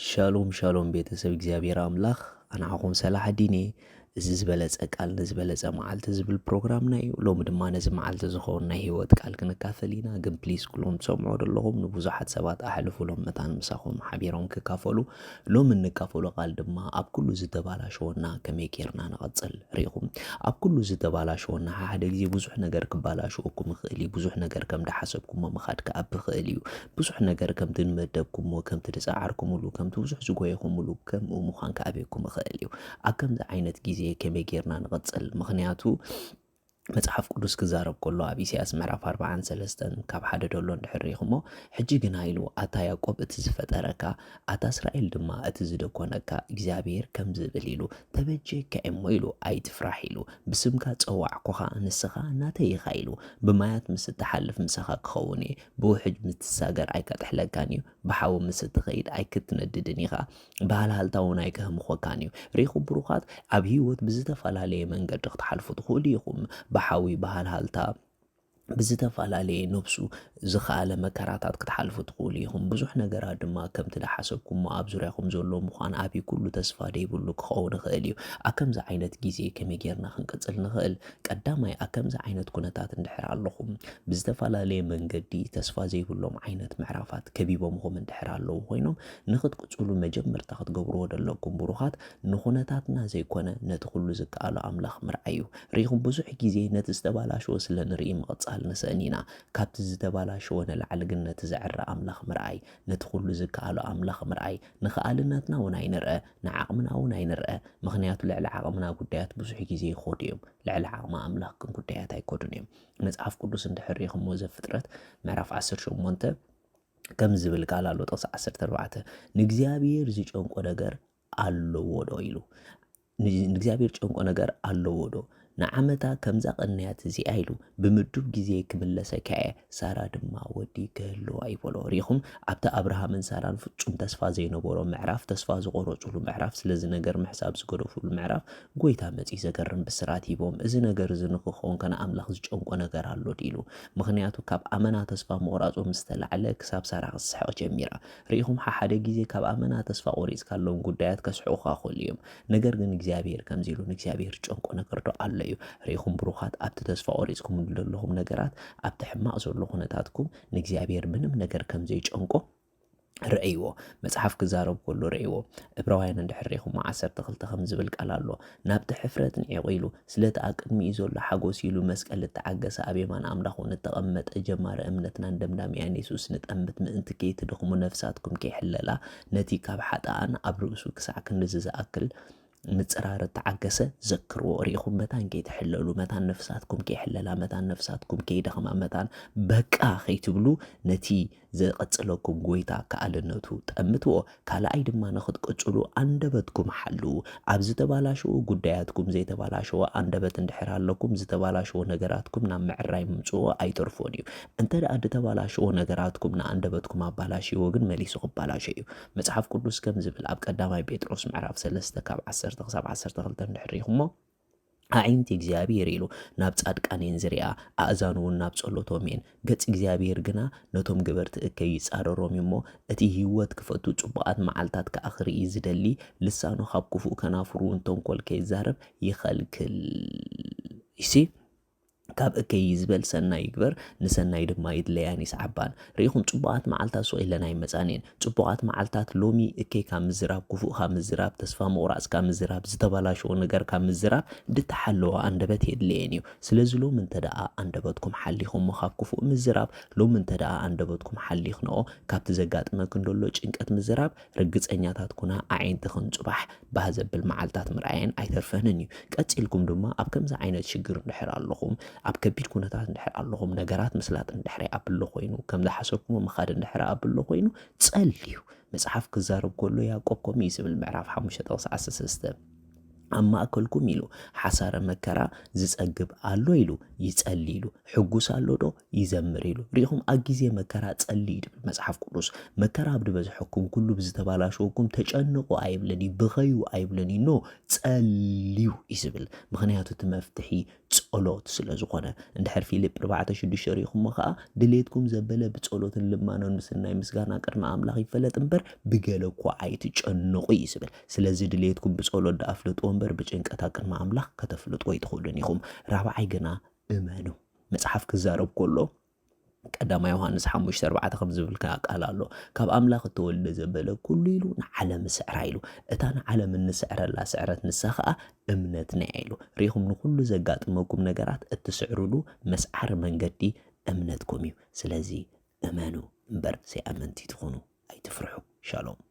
ሻሎም ሻሎም ቤተሰብ እግዚአብሔር አምላኽ ኣንዓኹም ሰላሕ ዲኔ እዚ ዝበለፀ ቃል ንዝበለፀ መዓልቲ ዝብል ፕሮግራምና እዩ ሎሚ ድማ ነዚ መዓልቲ ዝኸውን ናይ ሂወት ቃል ክንካፈል ኢና ግን ፕሊዝ ኩሎም ትሰምዑ ዘለኹም ንብዙሓት ሰባት ኣሕልፉሎም መታን ምሳኹም ሓቢሮም ክካፈሉ ሎሚ እንካፈሎ ቃል ድማ ኣብ ኩሉ ዝተባላሸወና ከመይ ጌርና ንቐፅል ሪኢኹም ኣብ ኩሉ ዝተባላሸወና ሓደ ግዜ ብዙሕ ነገር ክባላሽወኩም ይኽእል እዩ ብዙሕ ነገር ከም ዳሓሰብኩሞ ምኻድ ከኣብ ይኽእል እዩ ብዙሕ ነገር ከምቲ ንመደብኩሞ ከምቲ ድፃዓርኩምሉ ከምቲ ብዙሕ ዝጎየኹምሉ ከምኡ ምዃን ከኣበየኩም ይኽእል እዩ ኣብ ከምዚ ዓይነት ግዜ ከመይ ጌርና ንቐፅል ምክንያቱ መጽሓፍ ቅዱስ ክዛረብ ከሎ ኣብ ኢሳያስ ምዕራፍ 43 ካብ ሓደ ደሎ እንድሕሪኹሞ ሕጂ ግና ኢሉ ኣታ ያዕቆብ እቲ ዝፈጠረካ ኣታ እስራኤል ድማ እቲ ዝደኮነካ እግዚአብሔር ከም ዝብል ኢሉ ተበጀካ እሞ ኢሉ ኣይትፍራሕ ኢሉ ብስምካ ፀዋዕኩኻ ንስኻ ናተይ ኢኻ ኢሉ ብማያት ምስ እትሓልፍ ምሳኻ ክኸውን እየ ብውሕጅ ምስ ትሳገር ኣይከጥሕለካን እዩ ብሓዊ ምስ እትኸይድ ኣይክትነድድን ኢኻ ባህልሃልታ እውን ኣይክህምኾካን እዩ ሪኢኹም ብሩኻት ኣብ ሂወት ብዝተፈላለየ መንገዲ ክትሓልፉ ትኽእሉ ኢኹም بحاوي بهالهالتا ብዝተፈላለየ ነብሱ ዝኸኣለ መከራታት ክትሓልፉ ትኽእሉ ኢኹም ብዙሕ ነገራት ድማ ከምቲ ዳሓሰብኩሞ ኣብ ዙርያኹም ዘሎ ምዃን ኣብይ ኩሉ ተስፋ ደይብሉ ክኸውን ይኽእል እዩ ኣብ ከምዚ ዓይነት ግዜ ከመይ ጌርና ክንቅፅል ንኽእል ቀዳማይ ኣብ ከምዚ ዓይነት ኩነታት እንድሕር ኣለኹም ብዝተፈላለየ መንገዲ ተስፋ ዘይብሎም ዓይነት ምዕራፋት ከቢቦምኹም እንድሕር ኣለዉ ኮይኖም ንኽትቅፅሉ መጀመርታ ክትገብርዎ ዘለኩም ብሩኻት ንኹነታትና ዘይኮነ ነቲ ኩሉ ዝከኣሎ ኣምላኽ ምርኣይ እዩ ሪኢኹም ብዙሕ ግዜ ነቲ ዝተባላሸወ ስለ ንርኢ ምቕፃል ንስእኒና ካብቲ ዝተባላሸወ ንላዕሊ ግን ነቲ ዘዕረ ኣምላኽ ምርኣይ ነቲ ኩሉ ዝከኣሎ ኣምላኽ ምርኣይ ንኽኣልነትና እውን ኣይንርአ ንዓቕምና እውን ኣይንርአ ምክንያቱ ልዕሊ ዓቕምና ጉዳያት ብዙሕ ግዜ ይኸዱ እዮም ልዕሊ ዓቕሚ ኣምላኽ ግን ጉዳያት ኣይከዱን እዮም መጽሓፍ ቅዱስ እንድሕሪኹሞ ዘፍጥረት ምዕራፍ 18 ከም ዝብል ቃል ኣሎ ጥቕሲ 14 ንእግዚአብሔር ዝጨንቆ ነገር ኣለዎ ዶ ኢሉ ንእግዚአብሔር ጨንቆ ነገር ኣለዎ ዶ ንዓመታ ከምዛ ቀንያት እዚኣ ኢሉ ብምድብ ግዜ ክምለሰካ ሳራ ድማ ወዲ ክህልዋ ይበሎ ሪኢኹም ኣብቲ ኣብርሃምን ሳራን ፍጹም ተስፋ ዘይነበሮ ምዕራፍ ተስፋ ዝቆረፅሉ ምዕራፍ ስለዚ ነገር ምሕሳብ ዝገደፍሉ ምዕራፍ ጎይታ መፂ ዘገርም ብስራት ሂቦም እዚ ነገር እዚ ንክኸውን ከነ ኣምላኽ ዝጨንቆ ነገር ኣሎ ኢሉ ምክንያቱ ካብ ኣመና ተስፋ ምቑራጾም ዝተላዕለ ክሳብ ሳራ ክስሕቕ ጀሚራ ሪኢኹም ሓደ ግዜ ካብ ኣመና ተስፋ ቆሪፅካሎም ጉዳያት ከስሕቑካ ክእሉ እዮም ነገር ግን እግዚአብሔር ከምዚ ኢሉ ንእግዚአብሔር ጨንቆ ነገር ዶ ኣሎ እዩ ሪኢኹም ብሩኻት ኣብቲ ተስፋ ቆሪፅኩም ዘለኹም ነገራት ኣብቲ ሕማቕ ዘሎ ኩነታትኩም ንእግዚአብሔር ምንም ነገር ከም ዘይጨንቆ ረእይዎ መጽሓፍ ክዛረብ ከሎ ረእይዎ ዕብራውያን እንድሕሪኹም 12 ከም ዝብል ቃል ኣሎ ናብቲ ሕፍረት ንዒቑ ኢሉ ስለቲ ኣብ ቅድሚኡ ዘሎ ሓጎስ ኢሉ መስቀል እተዓገሰ ኣብ የማን ኣምላኽ ንተቐመጠ ጀማሪ እምነትና እንደምዳምያን የሱስ ንጠምት ምእንቲ ከይትድኽሙ ነፍሳትኩም ከይሕለላ ነቲ ካብ ሓጣኣን ኣብ ርእሱ ክሳዕ ክንዲ ዝኣክል ምጽራር ተዓገሰ ዘክርዎ ሪኢኹም መታን ከይትሕለሉ መታን ነፍሳትኩም ከይሕለላ መታን ነፍሳትኩም ከይደኽማ መታን በቃ ከይትብሉ ነቲ ዘቐጽለኩም ጎይታ ከኣልነቱ ጠምትዎ ካልኣይ ድማ ንኽትቅጽሉ ኣንደበትኩም ሓልው ኣብ ዝተባላሸው ጉዳያትኩም ዘይተባላሸወ አንደበት እንድሕር ኣለኩም ዝተባላሸው ነገራትኩም ናብ ምዕራይ ምምጽኦ ኣይተርፎን እዩ እንተ ደኣ ዝተባላሸው ነገራትኩም ንኣንደበትኩም ኣባላሽዎ ግን መሊሱ ክባላሽ እዩ መጽሓፍ ቅዱስ ከም ዝብል ኣብ ቀዳማይ ጴጥሮስ ምዕራፍ 3 ካብ 10 ክሳብ 12 እንድሕሪኹሞ ኣዒንቲ እግዚአብሔር ኢሉ ናብ ጻድቃኔን ዝርያ ኣእዛኑ እውን ናብ ጸሎቶም እየን ገጽ እግዚአብሔር ግና ነቶም ገበርቲ እከይ ይጻረሮም እሞ እቲ ህይወት ክፈቱ ጽቡቓት መዓልታት ከኣኽርኢ ዝደሊ ልሳኑ ካብ ክፉእ ከናፍሩ እንተንኰል ከይዛረብ ይኸልክል ይሲ ካብ እከይ ዝበል ሰናይ ይግበር ንሰናይ ድማ ይድለያን ይስዓባን ሪኢኹም ጽቡቓት መዓልታት ሰው ኢለና ይመጻኔን ጽቡቓት መዓልታት ሎሚ እከይ ካብ ምዝራብ ክፉእ ካብ ምዝራብ ተስፋ ምቑራጽ ካብ ምዝራብ ዝተባላሸወ ነገር ካብ ምዝራብ ድተሓለወ አንደበት የድለየን እዩ ስለዚ ሎሚ እንተ ደኣ አንደበትኩም ሓሊኹም ካብ ክፉእ ምዝራብ ሎሚ እንተ ደኣ አንደበትኩም ሓሊኽንኦ ካብቲ ዘጋጥመክን ደሎ ጭንቀት ምዝራብ ርግጸኛታት ኩና ኣዒንቲ ክንጽባሕ ባህ ዘብል መዓልታት ምርኣየን ኣይተርፈንን እዩ ቀጺልኩም ድማ ኣብ ከምዚ ዓይነት ሽግር እንድሕር ኣለኹም ኣብ ከቢድ ኩነታት እንድሕር ኣለኹም ነገራት ምስላጥ እንድሕር ኣብሎ ኮይኑ ከም ዝሓሰብኩሞ ምኻድ እንድሕር ኣብሎ ኮይኑ ጸልዩ መጽሓፍ ክዛረብ ከሎ ያዕቆብ ከምኡ ዝብል ምዕራፍ 5:13 ኣብ ማእከልኩም ኢሉ ሓሳረ መከራ ዝጸግብ ኣሎ ኢሉ ይጸሊ ኢሉ ሕጉስ ኣሎ ዶ ይዘምር ኢሉ ሪኢኹም ኣብ ግዜ መከራ ጸሊ ይብል መጽሓፍ ቅዱስ መከራ ብዝበዝሐኩም ኩሉ ብዝተባላሸወኩም ተጨንቁ ኣይብለኒ ብኸዩ ኣይብለኒ ኖ ጸልዩ ይዝብል ምክንያቱ እቲ መፍትሒ ብጸሎት ስለዝኾነ እንድሕር ፊልጵ 4:6 ሪኢኹሞ ከዓ ድሌትኩም ዘበለ ብጸሎትን ልማኖን ምስናይ ምስጋና ቅድሚ ኣምላኽ ይፈለጥ እምበር ብገለ እኳ ኣይትጨንቑ እዩ ዝብል። ስለዚ ድሌትኩም ብጸሎት ዳኣፍልጥዎ እምበር ብጭንቀት ቅድሚ ኣምላኽ ከተፍልጥዎ ኣይትኽእሉን ኢኹም። ራብዓይ ግና እመኑ። መጽሓፍ ክዛረብ ከሎ ቀዳማይ ዮሐንስ 5:4 ከም ዝብል ቃል ኣሎ ካብ ኣምላኽ እተወልደ ዘበለ ኩሉ ኢሉ ንዓለም ስዕራ ኢሉ እታ ንዓለም እንስዕረላ ስዕረት ንሳ ከዓ እምነትና ኢሉ ሪኢኹም ንኩሉ ዘጋጥመኩም ነገራት እትስዕሩሉ መስዓር መንገዲ እምነትኩም እዩ። ስለዚ እመኑ እምበር ዘይኣመንቲ ትኾኑ ኣይትፍርሑ። ሻሎም